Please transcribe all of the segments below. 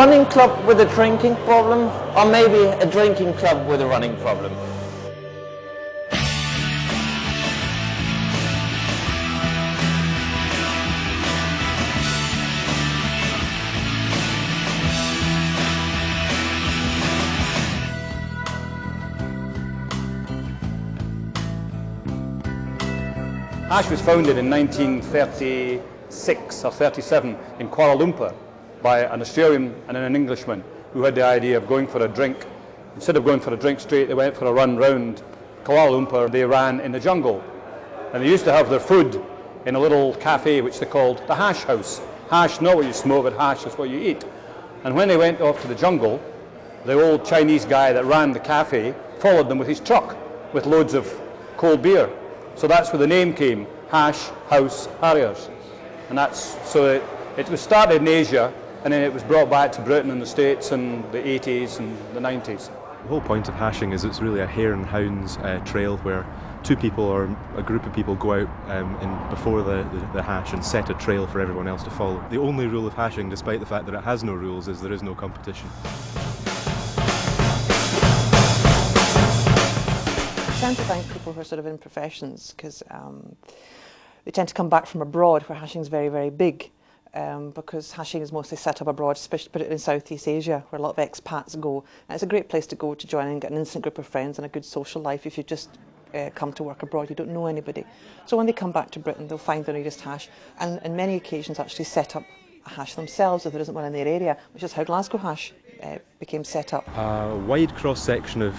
running club with a drinking problem, or maybe a drinking club with a running problem? Hash was founded in 1936 or 37 in Kuala Lumpur by an Australian and an Englishman who had the idea of going for a drink. Instead of going for a drink straight, they went for a run round Kuala Lumpur. They ran in the jungle. And they used to have their food in a little cafe which they called the Hash House. Hash, not what you smoke, but hash is what you eat. And when they went off to the jungle, the old Chinese guy that ran the cafe followed them with his truck with loads of cold beer. So that's where the name came, Hash House Harriers. And it was started in Asia, and then it was brought back to Britain and the States in the 80s and the 90s. The whole point of hashing is it's really a hare and hounds trail where two people or a group of people go out before the hash and set a trail for everyone else to follow. The only rule of hashing, despite the fact that it has no rules, is there is no competition. I tend to find people who are sort of in professions because they tend to come back from abroad where hashing is very, very big. Because hashing is mostly set up abroad, especially put it in Southeast Asia, where a lot of expats go. And it's a great place to go to join and get an instant group of friends and a good social life if you just come to work abroad, you don't know anybody. So when they come back to Britain, they'll find the nearest hash, and on many occasions actually set up a hash themselves if there isn't one in their area, which is how Glasgow Hash became set up. A wide cross-section of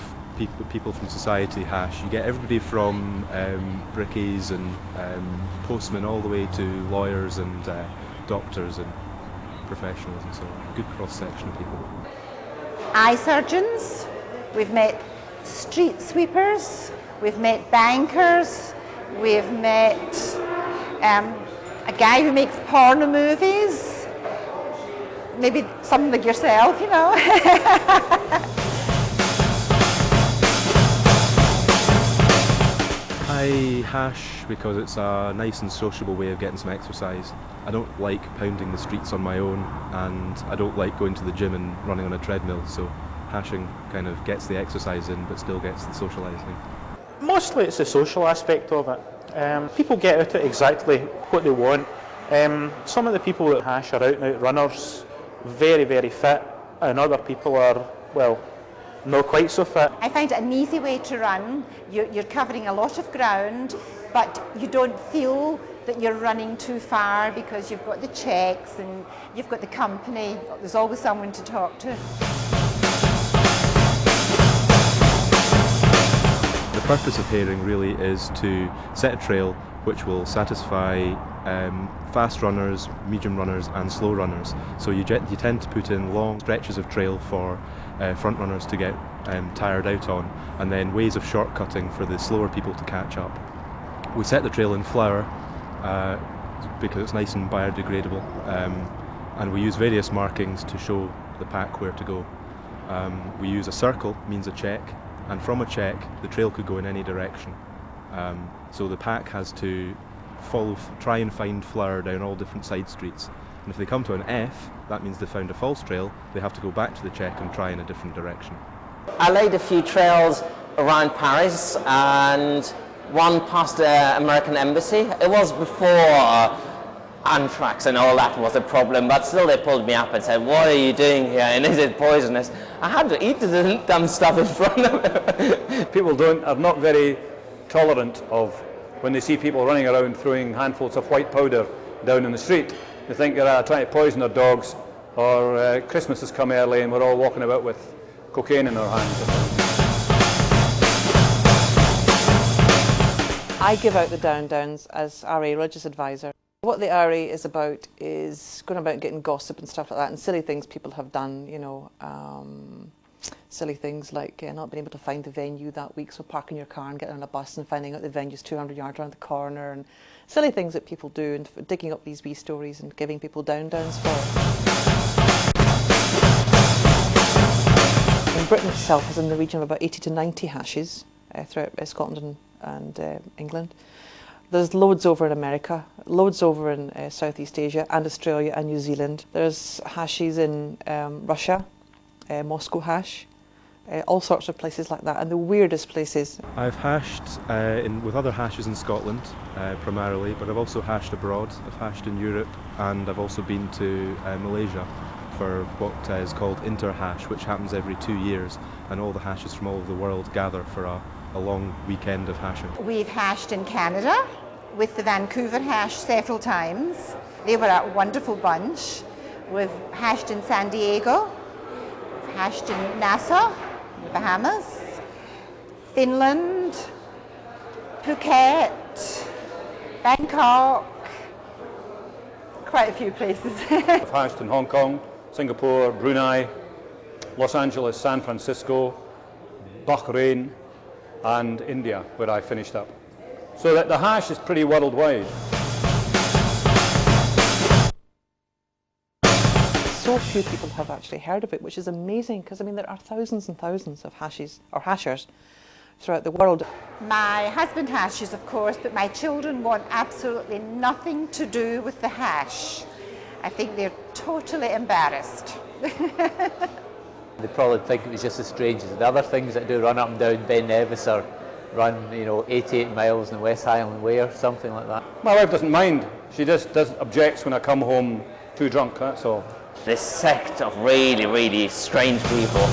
people from society hash. You get everybody from brickies and postmen all the way to lawyers and doctors and professionals and so on. A good cross-section of people. Eye surgeons, we've met street sweepers, we've met bankers, we've met a guy who makes porno movies, maybe someone like yourself, you know. I hash because it's a nice and sociable way of getting some exercise. I don't like pounding the streets on my own, and I don't like going to the gym and running on a treadmill, so hashing kind of gets the exercise in but still gets the socialising. Mostly it's the social aspect of it. People get out it exactly what they want. Some of the people that hash are out and out runners, very, very fit, and other people are, well, not quite so fit. I find it an easy way to run. You're covering a lot of ground, but you don't feel that you're running too far because you've got the checks and you've got the company. There's always someone to talk to. The purpose of haring really is to set a trail which will satisfy fast runners, medium runners and slow runners. So you tend to put in long stretches of trail for front runners to get tired out on, and then ways of shortcutting for the slower people to catch up. We set the trail in flour because it's nice and biodegradable, and we use various markings to show the pack where to go. We use a circle, means a check, and from a check the trail could go in any direction. So the pack has to try and find flour down all different side streets. And if they come to an F, that means they found a false trail. They have to go back to the check and try in a different direction. I laid a few trails around Paris, and one past the American embassy. It was before anthrax and all that was a problem, but still they pulled me up and said, "What are you doing here? And is it poisonous?" I had to eat the dumb stuff in front of them. People are not very tolerant of when they see people running around throwing handfuls of white powder down in the street. They think they're trying to poison their dogs, or Christmas has come early and we're all walking about with cocaine in our hands. I give out the Down Downs as RA Religious Advisor. What the RA is about is going about getting gossip and stuff like that, and silly things people have done, you know, silly things like not being able to find the venue that week, so parking your car and getting on a bus and finding out the venue's 200 yards around the corner, and silly things that people do, and digging up these wee stories and giving people Down Downs for. And Britain itself is in the region of about 80 to 90 hashes throughout Scotland and England. There's loads over in America, loads over in Southeast Asia and Australia and New Zealand. There's hashies in Russia, Moscow hash, all sorts of places like that, and the weirdest places. I've hashed with other hashes in Scotland primarily, but I've also hashed abroad. I've hashed in Europe, and I've also been to Malaysia for what is called Interhash, which happens every 2 years, and all the hashes from all over the world gather for a long weekend of hashing. We've hashed in Canada with the Vancouver hash several times. They were a wonderful bunch. We've hashed in San Diego, we've hashed in Nassau, the Bahamas, Finland, Phuket, Bangkok, quite a few places. I've hashed in Hong Kong, Singapore, Brunei, Los Angeles, San Francisco, Bahrain, and India, where I finished up. So that the hash is pretty worldwide. So few people have actually heard of it, which is amazing, because I mean there are thousands and thousands of hashes or hashers throughout the world. My husband hashes, of course, but my children want absolutely nothing to do with the hash. I think they're totally embarrassed. They probably think it was just as strange as the other things that do run up and down Ben Nevis or run, 88 miles in the West Highland Way or something like that. My wife doesn't mind. She just objects when I come home too drunk, that's all. This sect of really, really strange people.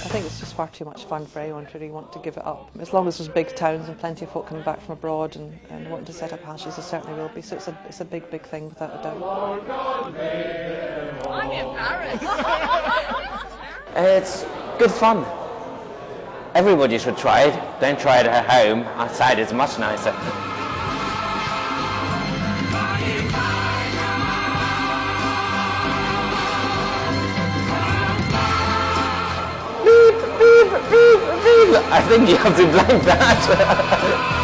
I think it's just far too much fun for anyone to really want to give it up. As long as there's big towns and plenty of folk coming back from abroad and wanting to set up hashes, there certainly will be. So it's a big, big thing without a doubt. I'm embarrassed. It's good fun. Everybody should try it. Don't try it at home. Outside it's much nicer. I think you have to blank that.